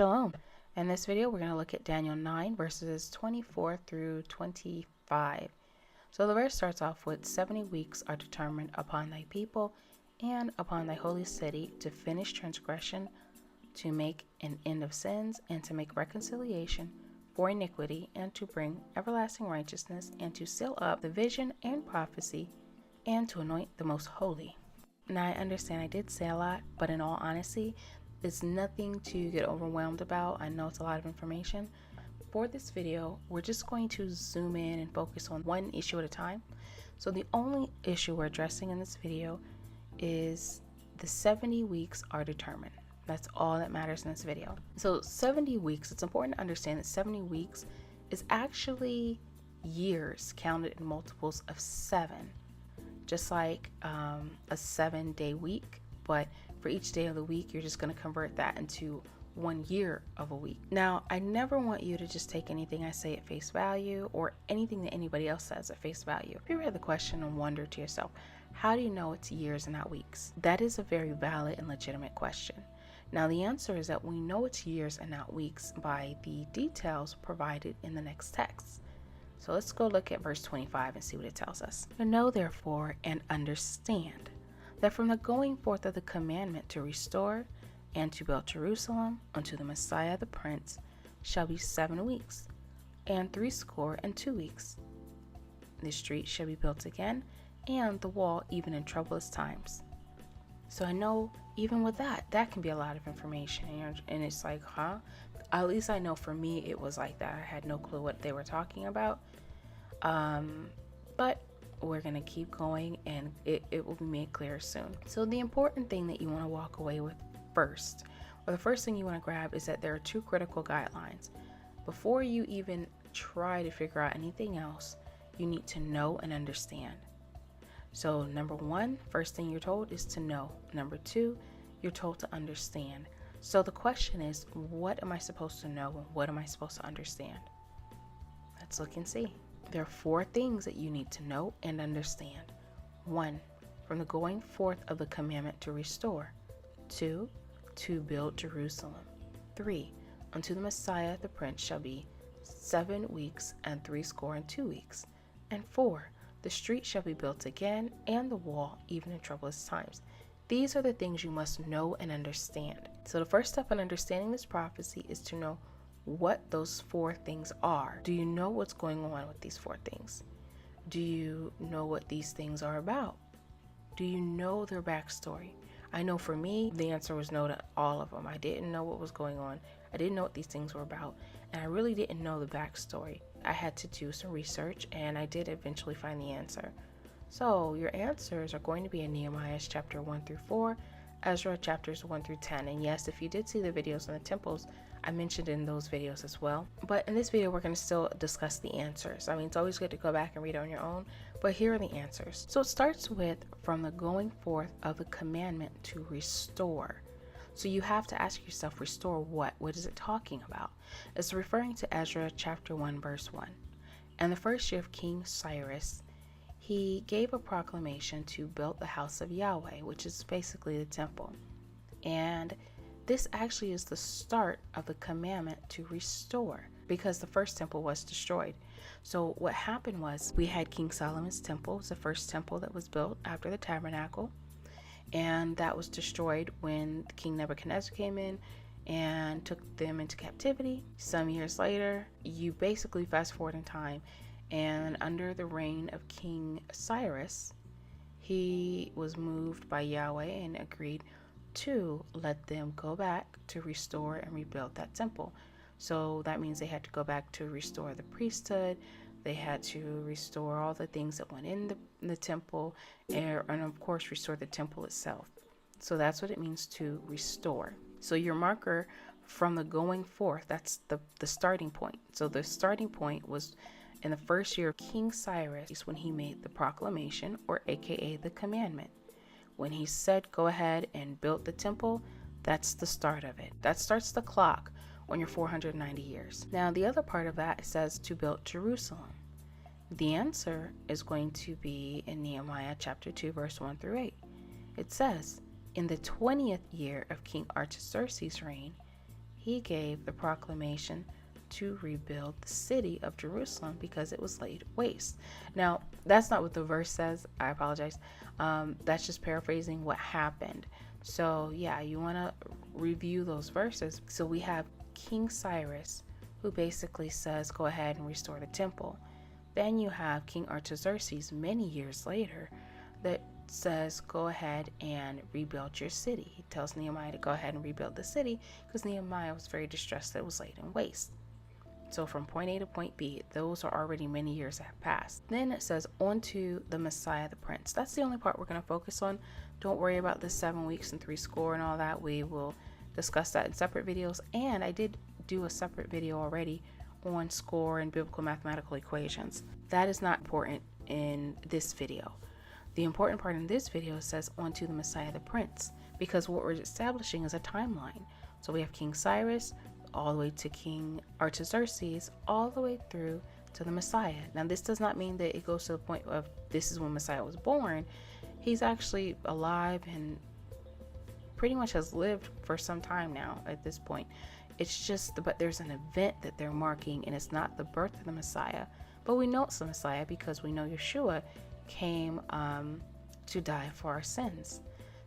Shalom. In this video, we're going to look at Daniel 9 verses 24 through 25. So the verse starts off with 70 weeks are determined upon thy people and upon thy holy city to finish transgression, to make an end of sins, and to make reconciliation for iniquity, and to bring everlasting righteousness, and to seal up the vision and prophecy, and to anoint the most holy. Now I understand I did say a lot, but in all honesty, it's nothing to get overwhelmed about. I know it's a lot of information. For this video, we're just going to zoom in and focus on one issue at a time. So the only issue we're addressing in this video is the 70 weeks are determined. That's all that matters in this video. So 70 weeks, it's important to understand that 70 weeks is actually years counted in multiples of 7. Just like a 7-day week, but for each day of the week, you're just going to convert that into 1 year of a week. Now, I never want you to just take anything I say at face value or anything that anybody else says at face value. If you read the question and wonder to yourself, how do you know it's years and not weeks? That is a very valid and legitimate question. Now, the answer is that we know it's years and not weeks by the details provided in the next text. So let's go look at verse 25 and see what it tells us. Know therefore and understand that from the going forth of the commandment to restore and to build Jerusalem unto the Messiah the Prince shall be 7 weeks, and 62 weeks. The street shall be built again, and the wall even in troublous times. So I know even with that can be a lot of information, and it's like, huh? At least I know for me it was like that. I had no clue what they were talking about. But we're going to keep going, and it will be made clear soon. So the important thing that you want to walk away with first, or the first thing you want to grab, is that there are 2 critical guidelines. Before you even try to figure out anything else, you need to know and understand. So number 1, first thing you're told is to know. Number 2, you're told to understand. So the question is, what am I supposed to know and what am I supposed to understand? Let's look and see. There are 4 things that you need to know and understand. 1, from the going forth of the commandment to restore. 2, to build Jerusalem. 3, unto the Messiah the Prince shall be 7 weeks and 62 weeks. And 4, the street shall be built again, and the wall even in troublous times. These are the things you must know and understand. So the first step in understanding this prophecy is to know what those 4 things are. Do you know what's going on with these 4 things? Do you know what these things are about? Do you know their backstory? I know for me, the answer was no to all of them. I didn't know what was going on. I didn't know what these things were about, and I really didn't know the backstory. I had to do some research, and I did eventually find the answer. So your answers are going to be in Nehemiah chapter 1 through 4, Ezra chapters 1 through 10. And yes, if you did see the videos on the temples, I mentioned in those videos as well. But in this video, we're going to still discuss the answers. I mean, it's always good to go back and read it on your own, but here are the answers. So it starts with from the going forth of the commandment to restore. So you have to ask yourself, restore what? What is it talking about? It's referring to Ezra chapter 1 verse 1. And the first year of King Cyrus, he gave a proclamation to build the house of Yahweh, which is basically the temple. And this actually is the start of the commandment to restore, because the first temple was destroyed. So what happened was, we had King Solomon's temple. It's the first temple that was built after the tabernacle, and that was destroyed when King Nebuchadnezzar came in and took them into captivity. Some years later, you basically fast forward in time, and under the reign of King Cyrus, he was moved by Yahweh and agreed to let them go back to restore and rebuild that temple. So that means they had to go back to restore the priesthood. They had to restore all the things that went in the temple, and of course restore the temple itself. So that's what it means to restore. So your marker from the going forth, that's the starting point. So the starting point was in the first year of King Cyrus, when he made the proclamation, or aka the commandment. When he said go ahead and build the temple, that's the start of it. That starts the clock on your 490 years. Now the other part of that says to build Jerusalem. The answer is going to be in Nehemiah chapter 2 verse 1 through 8. It says, in the 20th year of King Artaxerxes' reign, he gave the proclamation to rebuild the city of Jerusalem because it was laid waste. Now, that's not what the verse says. I apologize. That's just paraphrasing what happened. So, yeah, you want to review those verses. So, we have King Cyrus, who basically says, go ahead and restore the temple. Then you have King Artaxerxes many years later that says, go ahead and rebuild your city. He tells Nehemiah to go ahead and rebuild the city because Nehemiah was very distressed that it was laid in waste. So from point A to point B, those are already many years that have passed. Then it says, on to the Messiah, the Prince. That's the only part we're going to focus on. Don't worry about the 7 weeks and 3 score and all that. We will discuss that in separate videos. And I did do a separate video already on score and biblical mathematical equations. That is not important in this video. The important part in this video says, on to the Messiah, the Prince, because what we're establishing is a timeline. So we have King Cyrus, all the way to King Artaxerxes, all the way through to the Messiah. Now, this does not mean that it goes to the point of this is when Messiah was born. He's actually alive and pretty much has lived for some time now at this point. It's just, but there's an event that they're marking, and it's not the birth of the Messiah. But we know it's the Messiah because we know Yeshua came to die for our sins.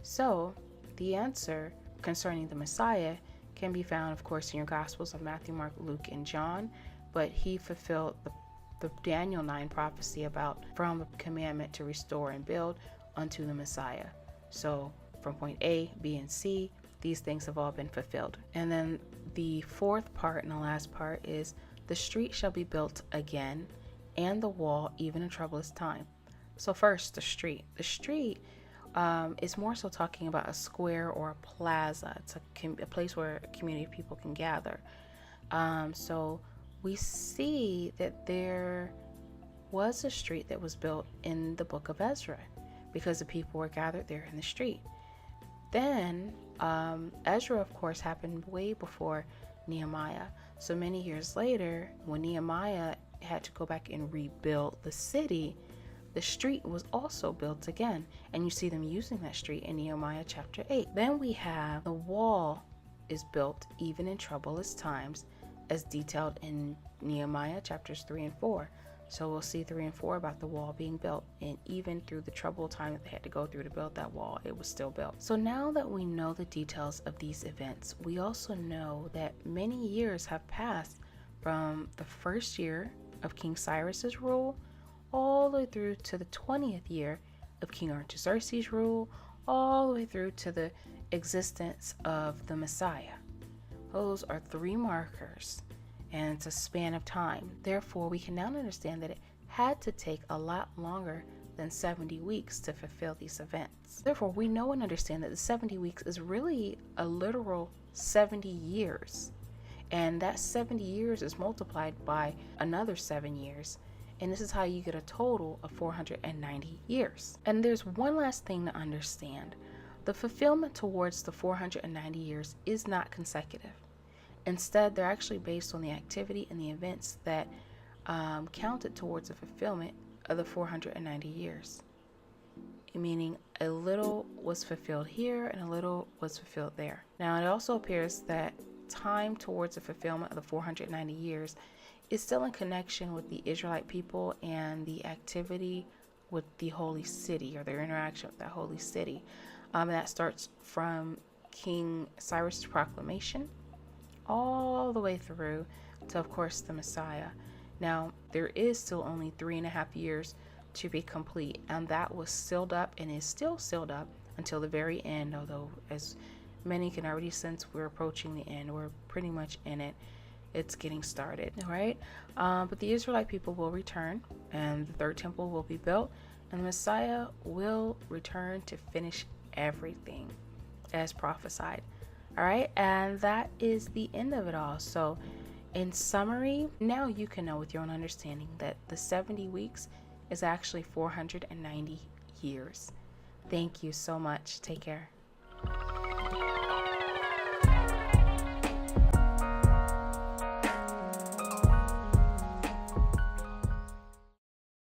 So the answer concerning the Messiah can be found, of course, in your Gospels of Matthew, Mark, Luke, and John, but he fulfilled the Daniel 9 prophecy about from the commandment to restore and build unto the Messiah. So from point A, B, and C, these things have all been fulfilled. And then the fourth part and the last part is, the street shall be built again, and the wall even in troublous time. So first, the street. The street is more so talking about a square or a plaza. It's a place where a community of people can gather. So we see that there was a street that was built in the book of Ezra because the people were gathered there in the street. Then Ezra, of course, happened way before Nehemiah. So many years later, when Nehemiah had to go back and rebuild the city, the street was also built again, and you see them using that street in Nehemiah chapter 8. Then we have the wall is built even in troublous times, as detailed in Nehemiah chapters 3 and 4. So we'll see 3 and 4 about the wall being built, and even through the troubled time that they had to go through to build that wall, it was still built. So now that we know the details of these events, we also know that many years have passed from the first year of King Cyrus's rule all the way through to the 20th year of King Artaxerxes' rule, all the way through to the existence of the Messiah. Those are 3 markers, and it's a span of time. Therefore, we can now understand that it had to take a lot longer than 70 weeks to fulfill these events. Therefore, we know and understand that the 70 weeks is really a literal 70 years. And that 70 years is multiplied by another 7 years. And this is how you get a total of 490 years. And there's one last thing to understand. The fulfillment towards the 490 years is not consecutive. Instead, they're actually based on the activity and the events that counted towards the fulfillment of the 490 years. Meaning a little was fulfilled here and a little was fulfilled there. Now, it also appears that time towards the fulfillment of the 490 years is still in connection with the Israelite people and the activity with the holy city, or their interaction with that holy city. That starts from King Cyrus' proclamation all the way through to, of course, the Messiah. Now, there is still only 3.5 years to be complete, and that was sealed up and is still sealed up until the very end, although as many can already sense, we're approaching the end. We're pretty much in it. It's getting started, all right? But the Israelite people will return, and the third temple will be built, and the Messiah will return to finish everything as prophesied. All right, and that is the end of it all. So in summary, now you can know with your own understanding that the 70 weeks is actually 490 years. Thank you so much. Take care.